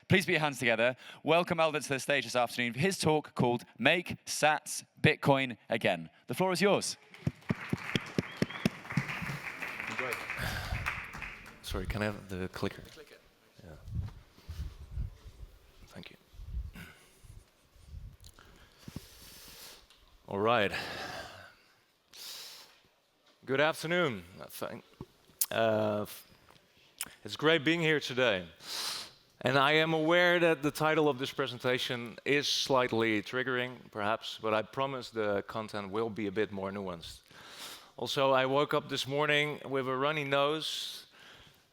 Please put your hands together. Welcome Albert to the stage this afternoon for his talk called Make Sats Bitcoin Again. The floor is yours. Great. Sorry, can I have the clicker? The clicker. Yeah. Thank you. All right. Good afternoon. It's great being here today. And I am aware that the title of this presentation is slightly triggering, perhaps, but I promise the content will be a bit more nuanced. Also, I woke up this morning with a runny nose,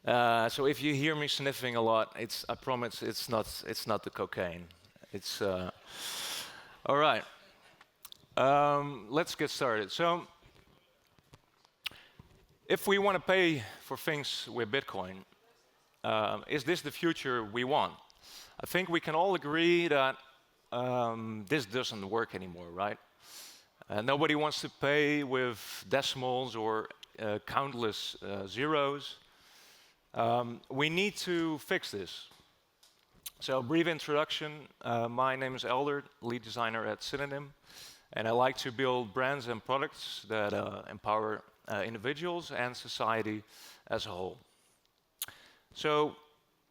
so if you hear me sniffing a lot, I promise it's not the cocaine. It's all right. Let's get started. So, if we want to pay for things with Bitcoin, is this the future we want? I think we can all agree that this doesn't work anymore, right? Nobody wants to pay with decimals or countless zeros. We need to fix this. So, brief introduction. My name is Elder, lead designer at Synonym, and I like to build brands and products that empower individuals and society as a whole. So,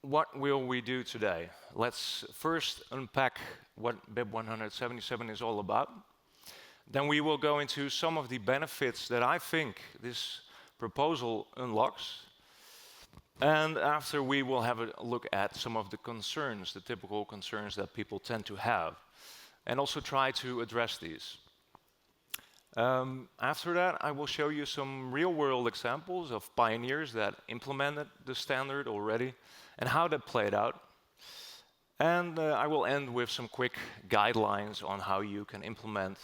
what will we do today? Let's first unpack what BIP 177 is all about. Then we will go into some of the benefits that I think this proposal unlocks. And after, we will have a look at some of the concerns, the typical concerns that people tend to have, and also try to address these. After that, I will show you some real-world examples of pioneers that implemented the standard already and how that played out. And I will end with some quick guidelines on how you can implement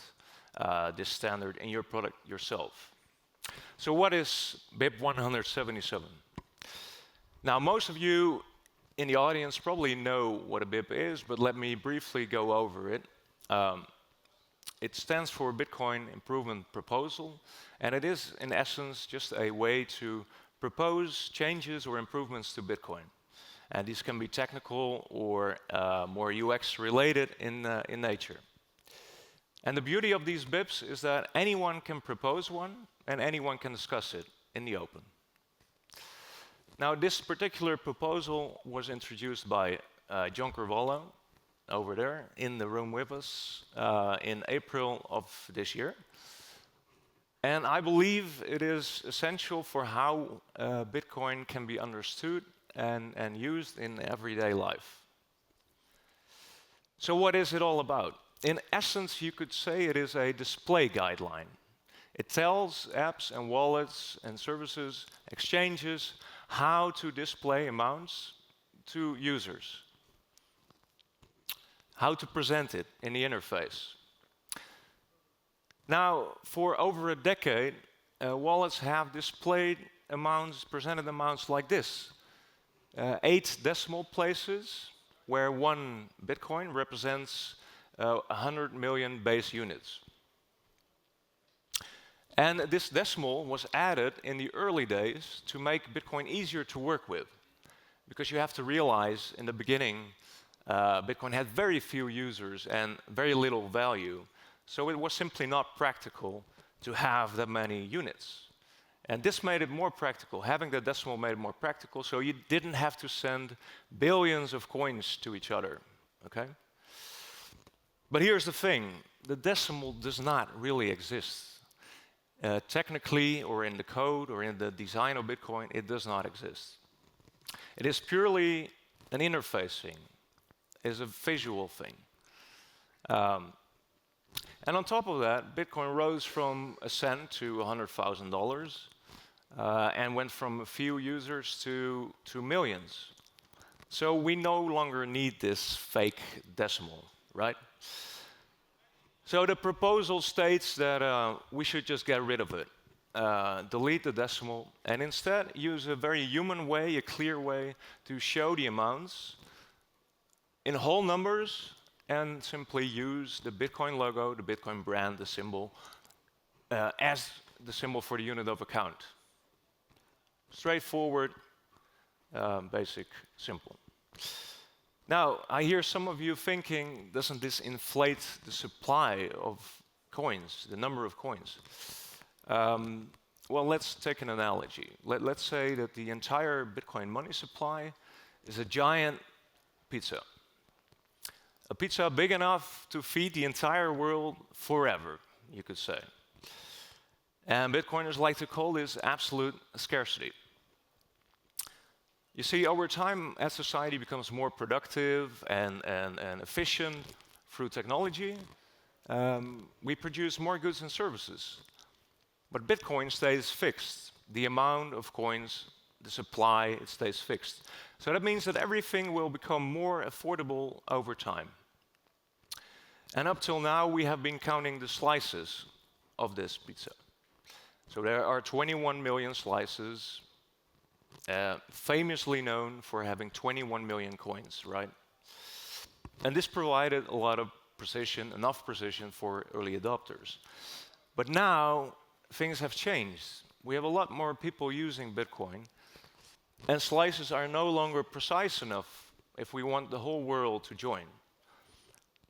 this standard in your product yourself. So what is BIP 177? Now, most of you in the audience probably know what a BIP is, but let me briefly go over it. It stands for Bitcoin Improvement Proposal, and it is, in essence, just a way to propose changes or improvements to Bitcoin. And these can be technical or more UX-related in nature. And the beauty of these BIPs is that anyone can propose one, and anyone can discuss it in the open. Now, this particular proposal was introduced by John Carvalho, over there in the room with us in April of this year. And I believe it is essential for how Bitcoin can be understood and used in everyday life. So what is it all about? In essence, you could say it is a display guideline. It tells apps and wallets and services, exchanges, how to display amounts to users, how to present it in the interface. Now, for over a decade, wallets have displayed amounts, presented amounts like this. 8 decimal places, where 1 Bitcoin represents 100 million base units. And this decimal was added in the early days to make Bitcoin easier to work with. Because you have to realize, in the beginning, Bitcoin had very few users and very little value, so it was simply not practical to have that many units. And this made it more practical. Having the decimal made it more practical, so you didn't have to send billions of coins to each other, okay? But here's the thing, the decimal does not really exist. Technically, or in the code, or in the design of Bitcoin, it does not exist. It is purely an interface thing. Is a visual thing. And on top of that, Bitcoin rose from a cent to $100,000 and went from a few users to millions. So we no longer need this fake decimal, right? So the proposal states that we should just get rid of it, delete the decimal, and instead use a very human way, a clear way, to show the amounts in whole numbers, and simply use the Bitcoin logo, the Bitcoin brand, the symbol, as the symbol for the unit of account. Straightforward, basic, simple. Now, I hear some of you thinking, doesn't this inflate the supply of coins, the number of coins? Well, let's take an analogy. Let's say that the entire Bitcoin money supply is a giant pizza. A pizza big enough to feed the entire world forever, you could say. And Bitcoiners like to call this absolute scarcity. You see, over time, as society becomes more productive and efficient through technology, we produce more goods and services. But Bitcoin stays fixed. The amount of coins, the supply, it stays fixed. So that means that everything will become more affordable over time. And up till now, we have been counting the slices of this pizza. So there are 21 million slices, famously known for having 21 million coins, right? And this provided a lot of precision, enough precision for early adopters. But now, things have changed. We have a lot more people using Bitcoin, and slices are no longer precise enough if we want the whole world to join.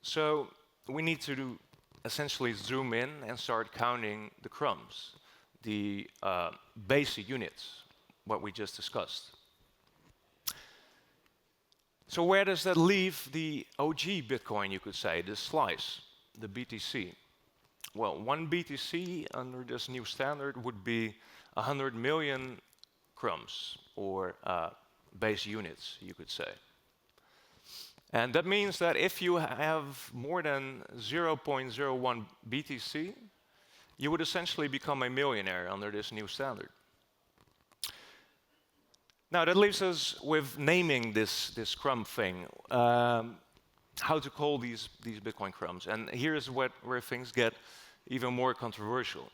So we need to essentially zoom in and start counting the crumbs, the basic units, what we just discussed. So where does that leave the OG Bitcoin, you could say, the slice, the BTC? Well, one BTC under this new standard would be 100 million crumbs, or base units, you could say. And that means that if you have more than 0.01 BTC, you would essentially become a millionaire under this new standard. Now, that leaves us with naming this crumb thing, how to call these Bitcoin crumbs. And here's where things get even more controversial.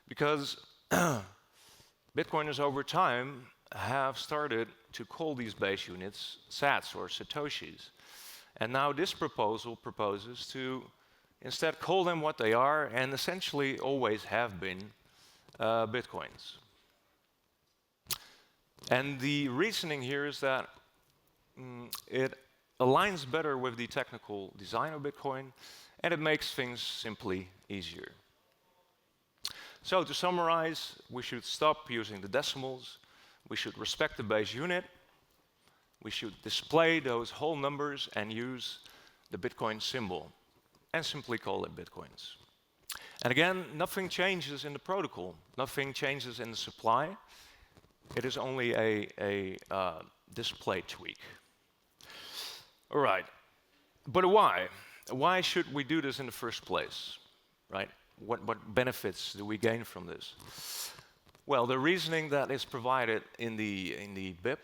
Because Bitcoiners over time have started to call these base units sats or satoshis. And now this proposal proposes to instead call them what they are and essentially always have been, Bitcoins. And the reasoning here is that it aligns better with the technical design of Bitcoin, and it makes things simply easier. So to summarize, we should stop using the decimals, we should respect the base unit, we should display those whole numbers and use the Bitcoin symbol, and simply call it Bitcoins. And again, nothing changes in the protocol, nothing changes in the supply. It is only a display tweak. All right, but why? Why should we do this in the first place, right? What benefits do we gain from this? Well, the reasoning that is provided in the BIP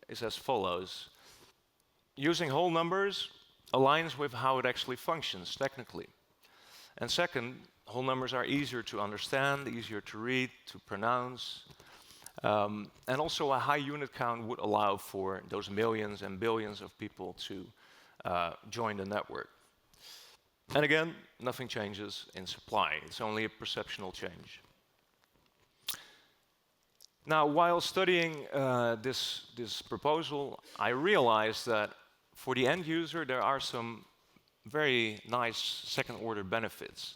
is as follows. Using whole numbers aligns with how it actually functions technically. And second, whole numbers are easier to understand, easier to read, to pronounce. And also a high unit count would allow for those millions and billions of people to join the network. And again, nothing changes in supply. It's only a perceptual change. Now, while studying this proposal, I realized that for the end user, there are some very nice second-order benefits.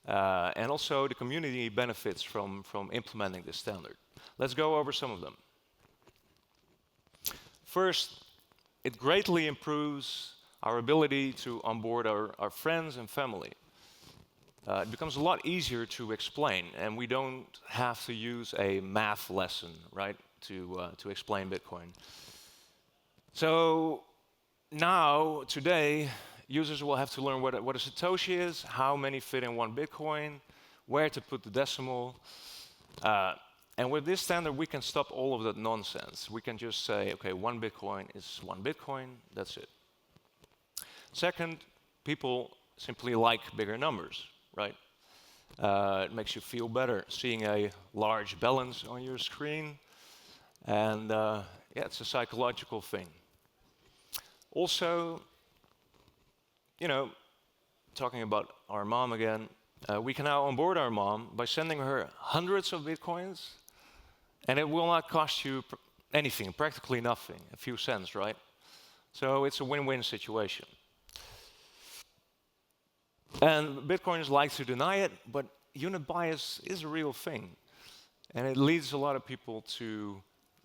And also the community benefits from implementing this standard. Let's go over some of them. First, it greatly improves our ability to onboard our friends and family. It becomes a lot easier to explain, and we don't have to use a math lesson, right, to explain Bitcoin. So now, today, users will have to learn what a Satoshi is, how many fit in one Bitcoin, where to put the decimal. And with this standard, we can stop all of that nonsense. We can just say, okay, one Bitcoin is one Bitcoin, that's it. Second, people simply like bigger numbers, right? It makes you feel better seeing a large balance on your screen. And yeah, it's a psychological thing. Also, you know, talking about our mom again, we can now onboard our mom by sending her hundreds of Bitcoins, and it will not cost you anything, practically nothing, a few cents, right? So it's a win-win situation. And Bitcoiners like to deny it, but unit bias is a real thing. And it leads a lot of people to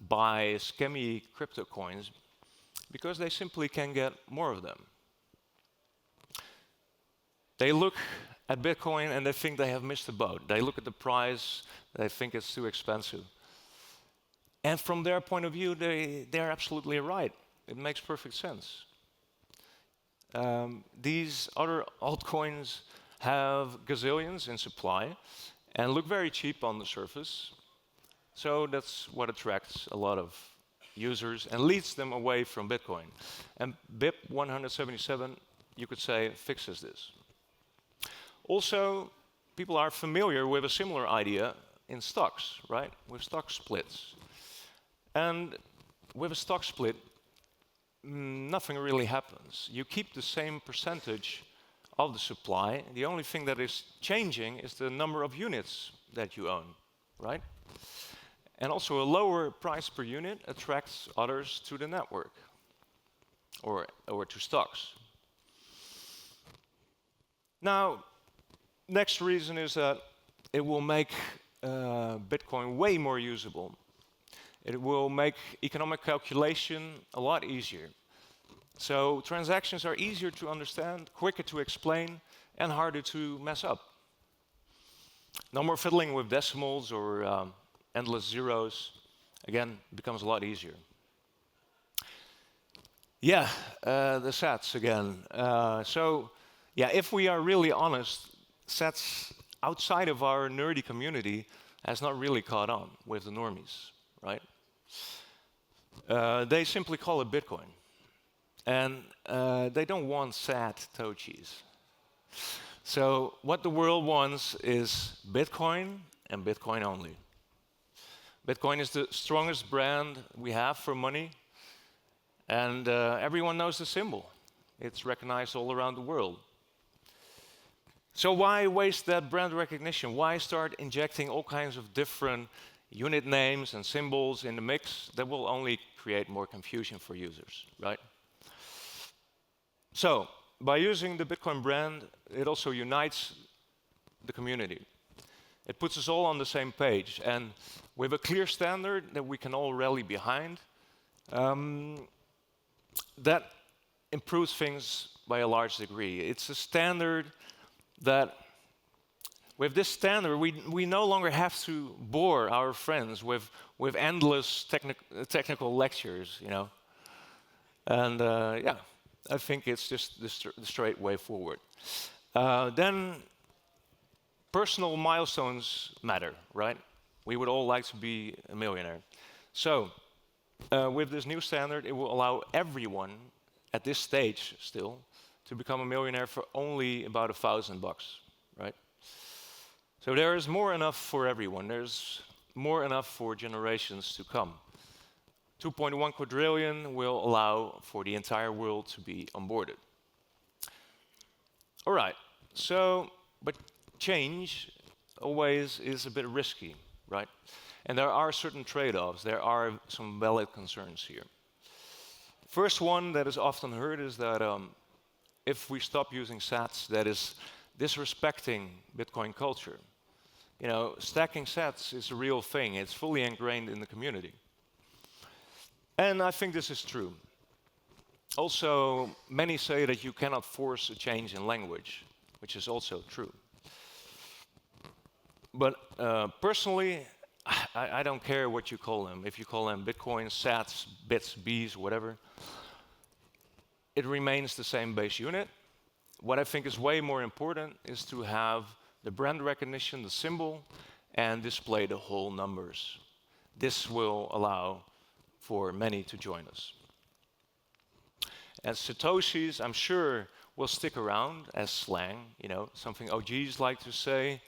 buy scammy crypto coins because they simply can get more of them. They look at Bitcoin and they think they have missed the boat. They look at the price, they think it's too expensive. And from their point of view, they're absolutely right. It makes perfect sense. These other altcoins have gazillions in supply and look very cheap on the surface. So that's what attracts a lot of users and leads them away from Bitcoin. And BIP 177, you could say, fixes this. Also, people are familiar with a similar idea in stocks, right? With stock splits. And with a stock split, nothing really happens. You keep the same percentage of the supply. The only thing that is changing is the number of units that you own, right? And also a lower price per unit attracts others to the network or to stocks. Now, next reason is that it will make Bitcoin way more usable. It will make economic calculation a lot easier. So transactions are easier to understand, quicker to explain, and harder to mess up. No more fiddling with decimals or endless zeros. Again, it becomes a lot easier. Yeah, the sats again. If we are really honest, sats outside of our nerdy community has not really caught on with the normies, right? They simply call it Bitcoin. And they don't want Satoshis. So what the world wants is Bitcoin and Bitcoin only. Bitcoin is the strongest brand we have for money, and everyone knows the symbol. It's recognized all around the world. So why waste that brand recognition? Why start injecting all kinds of different unit names and symbols in the mix? That will only create more confusion for users, right? So, by using the Bitcoin brand, it also unites the community. It puts us all on the same page, and with a clear standard that we can all rally behind, that improves things by a large degree. It's a standard that, with this standard, we no longer have to bore our friends with endless technical lectures, you know. And I think it's just the straight way forward. Then personal milestones matter, right? We would all like to be a millionaire. So with this new standard, it will allow everyone at this stage still to become a millionaire for only about $1,000, right? So there is more enough for everyone. There's more enough for generations to come. 2.1 quadrillion will allow for the entire world to be onboarded. All right, so, but change always is a bit risky, right? And there are certain trade-offs. There are some valid concerns here. First one that is often heard is that if we stop using sats, that is disrespecting Bitcoin culture. You know, stacking sats is a real thing. It's fully ingrained in the community. And I think this is true. Also, many say that you cannot force a change in language, which is also true. But personally, I don't care what you call them. If you call them Bitcoin, sats, bits, Bs, whatever, it remains the same base unit. What I think is way more important is to have the brand recognition, the symbol, and display the whole numbers. This will allow for many to join us. And Satoshis, I'm sure, will stick around as slang, you know, something OGs like to say,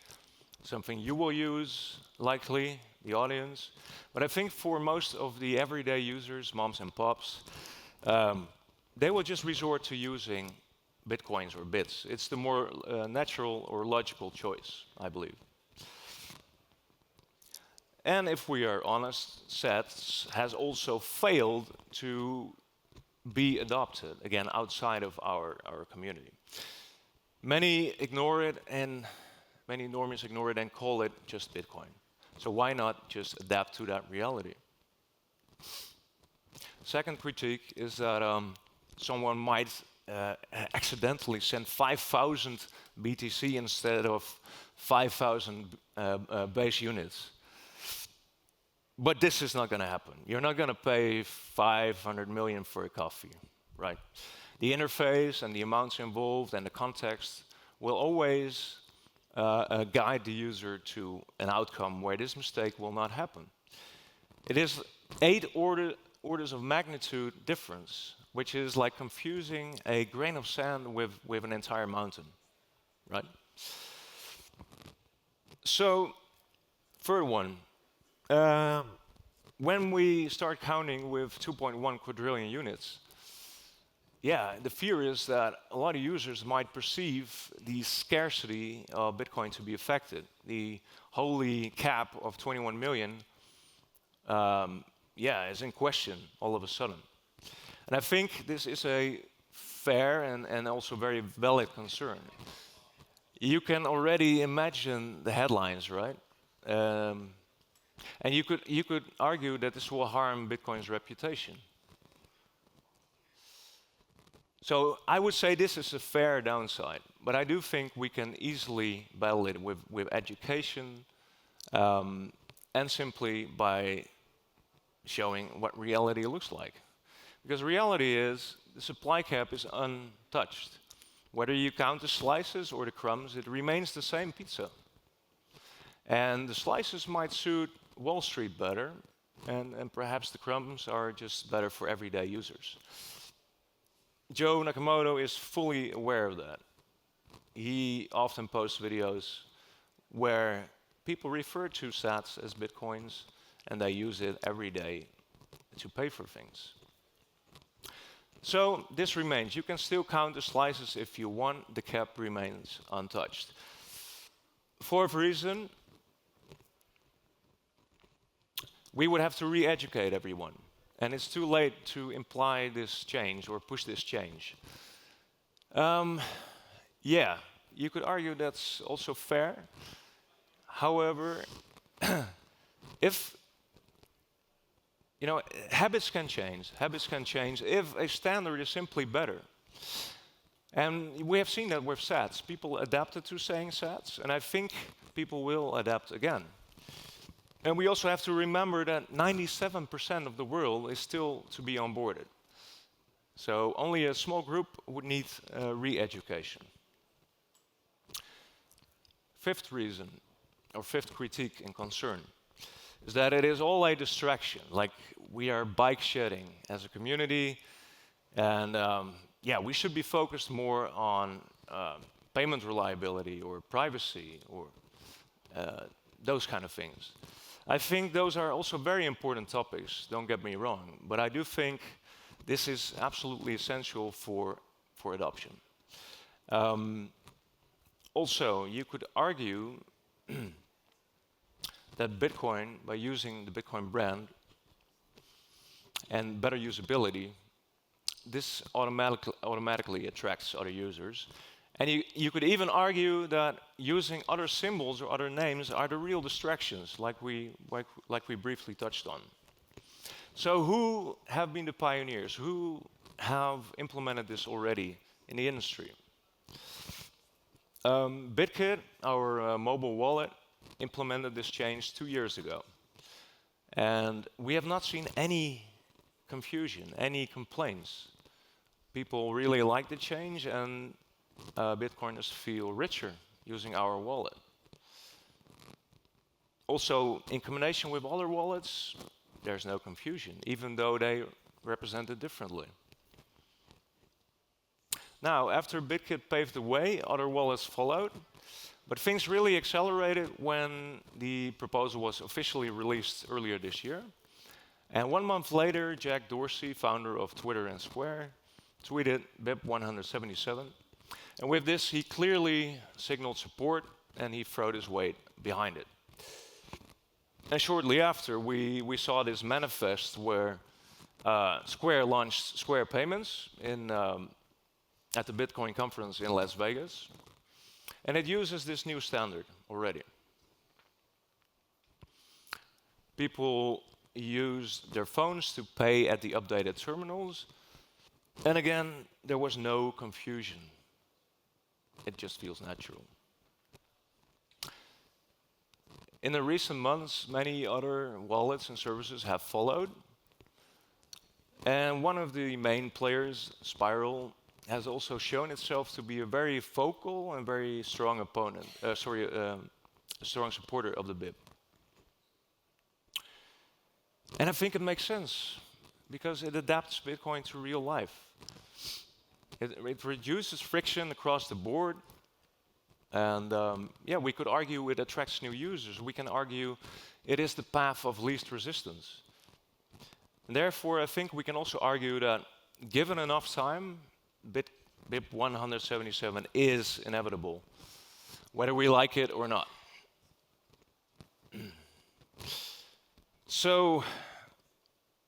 something you will use, likely, the audience. But I think for most of the everyday users, moms and pops, they will just resort to using Bitcoins or bits. It's the more natural or logical choice, I believe. And if we are honest, Sats has also failed to be adopted, again, outside of our community. Many ignore it, and many normies ignore it and call it just Bitcoin. So why not just adapt to that reality? Second critique is that someone might accidentally send 5,000 BTC instead of 5,000 base units. But this is not going to happen. You're not going to pay 500 million for a coffee, right? The interface and the amounts involved and the context will always guide the user to an outcome where this mistake will not happen. It is 8 orders of magnitude difference, which is like confusing a grain of sand with an entire mountain, right? So, third one. When we start counting with 2.1 quadrillion units, yeah, the fear is that a lot of users might perceive the scarcity of Bitcoin to be affected. The holy cap of 21 million, is in question all of a sudden. And I think this is a fair and also very valid concern. You can already imagine the headlines, right? And you could argue that this will harm Bitcoin's reputation. So I would say this is a fair downside, but I do think we can easily battle it with education and simply by showing what reality looks like. Because reality is the supply cap is untouched. Whether you count the slices or the crumbs, it remains the same pizza. And the slices might suit Wall Street better, and perhaps the crumbs are just better for everyday users. Joe Nakamoto is fully aware of that. He often posts videos where people refer to sats as bitcoins, and they use it every day to pay for things. So this remains. You can still count the slices if you want. The cap remains untouched. Fourth reason, we would have to re-educate everyone. And it's too late to imply this change or push this change. Yeah, you could argue that's also fair. However, if habits can change. Habits can change if a standard is simply better. And we have seen that with sats. People adapted to saying sats, and I think people will adapt again. And we also have to remember that 97% of the world is still to be onboarded. So only a small group would need re-education. Fifth reason, or fifth critique and concern, is that it is all a distraction. Like, we are bike shedding as a community, and we should be focused more on payment reliability or privacy or those kind of things. I think those are also very important topics, don't get me wrong, but I do think this is absolutely essential for adoption. Also, you could argue that Bitcoin, by using the Bitcoin brand and better usability, this automatically attracts other users. And you could even argue that using other symbols or other names are the real distractions, like we briefly touched on. So who have been the pioneers? Who have implemented this already in the industry? Bitkit, our mobile wallet, implemented this change 2 years ago. And we have not seen any confusion, any complaints. People really like the change, and Bitcoiners feel richer using our wallet. Also, in combination with other wallets, there's no confusion, even though they represent it differently. Now, after Bitkit paved the way, other wallets followed, but things really accelerated when the proposal was officially released earlier this year. And 1 month later, Jack Dorsey, founder of Twitter and Square, tweeted BIP177. And with this, he clearly signaled support, and he throwed his weight behind it. And shortly after, we saw this manifest where Square launched Square Payments at the Bitcoin conference in Las Vegas, and it uses this new standard already. People use their phones to pay at the updated terminals, and again, there was no confusion. It just feels natural. In the recent months, many other wallets and services have followed. And one of the main players, Spiral, has also shown itself to be a very vocal and very strong opponent, a strong supporter of the BIP. And I think it makes sense because it adapts Bitcoin to real life. It reduces friction across the board. And yeah, we could argue it attracts new users. We can argue it is the path of least resistance. And therefore, I think we can also argue that given enough time, BIP 177 is inevitable, whether we like it or not. So,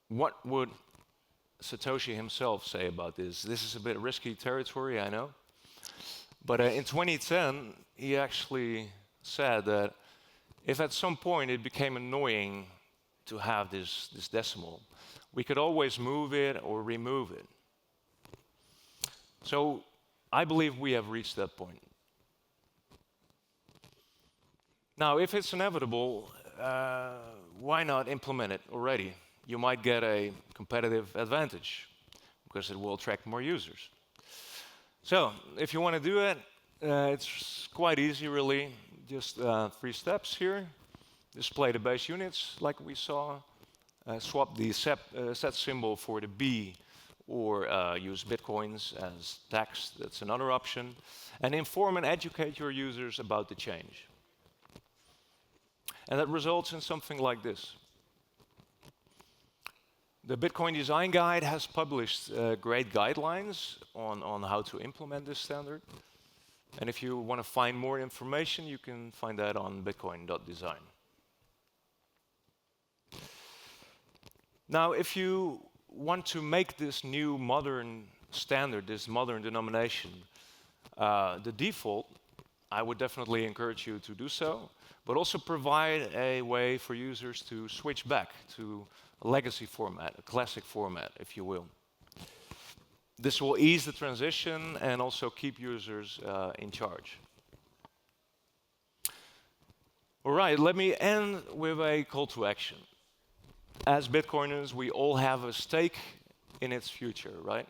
what would Satoshi himself say about this? This is a bit risky territory, I know. But in 2010, he actually said that if at some point it became annoying to have this decimal, we could always move it or remove it. So I believe we have reached that point. Now, if it's inevitable, why not implement it already? You might get a competitive advantage because it will attract more users. So, if you want to do it, it's quite easy, really. Just 3 steps here. Display the base units, like we saw. Swap the set symbol for the B, or use bitcoins as text. That's another option. And inform and educate your users about the change. And that results in something like this. The Bitcoin Design Guide has published great guidelines on how to implement this standard. And if you want to find more information, you can find that on bitcoin.design. Now, if you want to make this new modern standard, this modern denomination, the default, I would definitely encourage you to do so, but also provide a way for users to switch back to a legacy format, a classic format, if you will. This will ease the transition and also keep users in charge. All right, let me end with a call to action. As Bitcoiners, we all have a stake in its future, right?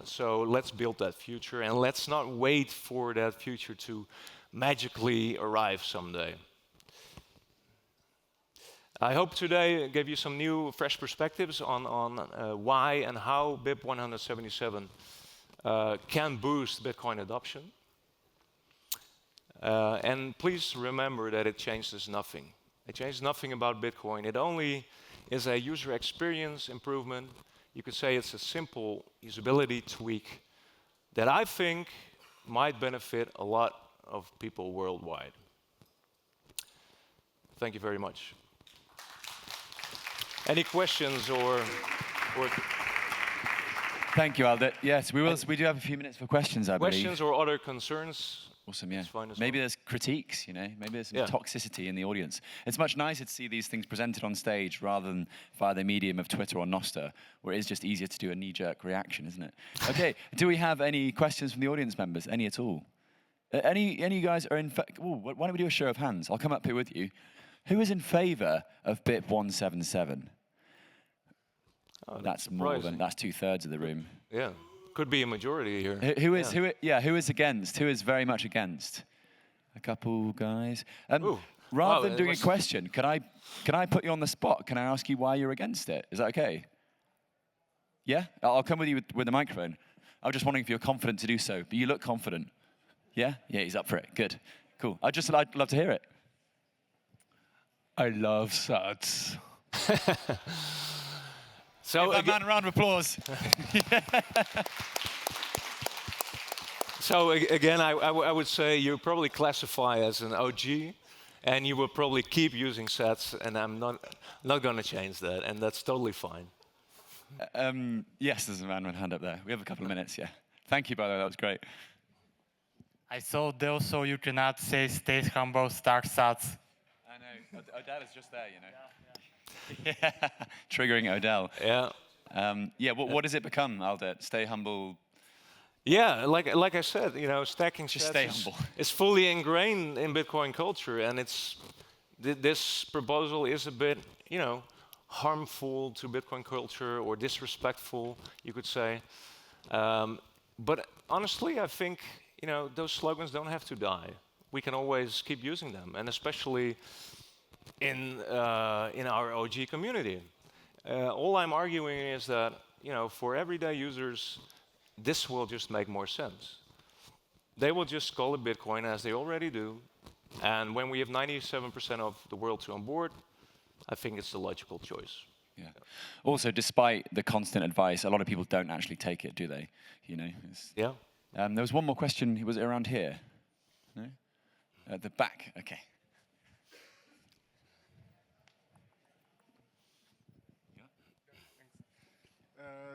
So let's build that future, and let's not wait for that future to magically arrive someday. I hope today gave you some new, fresh perspectives on why and how BIP 177 can boost Bitcoin adoption. And please remember that it changes nothing. It changes nothing about Bitcoin. It only is a user experience improvement. You could say it's a simple usability tweak that I think might benefit a lot of people worldwide. Thank you very much. Any questions or Thank you, Aldert. Yes, we do have a few minutes for questions, I believe. questions or other concerns? Awesome, yeah. It's fine as Maybe well. there's critiques, you know, maybe there's some toxicity in the audience. It's much nicer to see these things presented on stage rather than via the medium of Twitter or Nostr, where it is just easier to do a knee-jerk reaction, isn't it? Okay, do we have any questions from the audience members? Any at all? Any guys are in fact, why don't we do a show of hands? I'll come up here with you. Who is in favor of BIP 177? Oh, that's more than, that's 2/3 of the room. Yeah, could be a majority here. Who is against? Who is very much against? A couple guys. Rather than doing a question, can I put you on the spot? Can I ask you why you're against it? Is that okay? Yeah, I'll come with you with the microphone. I was just wondering if you're confident to do so, but you look confident. Yeah, he's up for it. Good, cool. I'd love to hear it. I love sats. So give that man a round of applause. So again, I would say you probably classify as an OG, and you will probably keep using sats, and I'm not going to change that, and that's totally fine. Yes, there's a man with a hand up there. We have a couple of minutes, yeah. Thank you, by the way, that was great. I saw also you cannot say stay humble, start sats. I know. Odell is just there, you know. Yeah. Triggering Odell. Yeah. What does it become, Aldert? Stay humble. Yeah, like I said, you know, stacking Just sats stay is, humble. is fully ingrained in Bitcoin culture, and this proposal is a bit, you know, harmful to Bitcoin culture or disrespectful, you could say. But honestly, I think, you know, those slogans don't have to die. We can always keep using them, and especially in our OG community. All I'm arguing is that, you know, for everyday users, this will just make more sense. They will just call it Bitcoin as they already do, and when we have 97% of the world to on board, I think it's the logical choice. Yeah. Also, despite the constant advice, a lot of people don't actually take it, do they? You know. Yeah. There was one more question. Was it around here? No. At the back. Okay.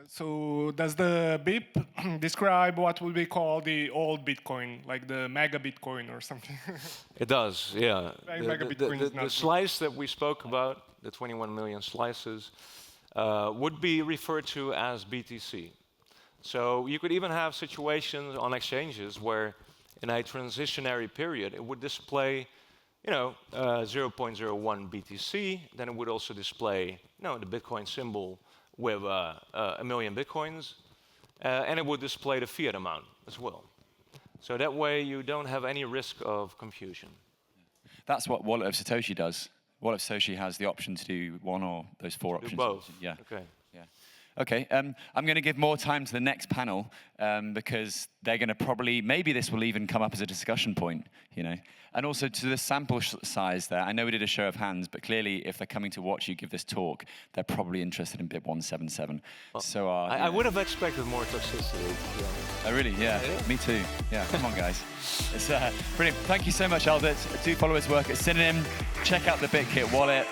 So does the BIP describe what would be called the old Bitcoin, like the mega Bitcoin or something? It does, yeah. Mega Bitcoin is The not- slice that we spoke about, the 21 million slices, would be referred to as BTC. So you could even have situations on exchanges where in a transitionary period, it would display, you know, 0.01 BTC, then it would also display, you know, the Bitcoin symbol with a million Bitcoins, and it would display the fiat amount as well. So that way you don't have any risk of confusion. That's what Wallet of Satoshi does. Wallet of Satoshi has the option to do one or those four Do options. both. Yeah. Okay. Yeah. Okay, I'm going to give more time to the next panel because they're going to probably, maybe this will even come up as a discussion point, you know. And also to the sample size there, I know we did a show of hands, but clearly if they're coming to watch you give this talk, they're probably interested in BIP 177. Well, So I would have expected more toxicity, to be honest. Oh, really? Yeah, me too. Yeah, come on, guys. It's brilliant. Thank you so much, Albert. Do follow his work at Synonym. Check out the BitKit wallet.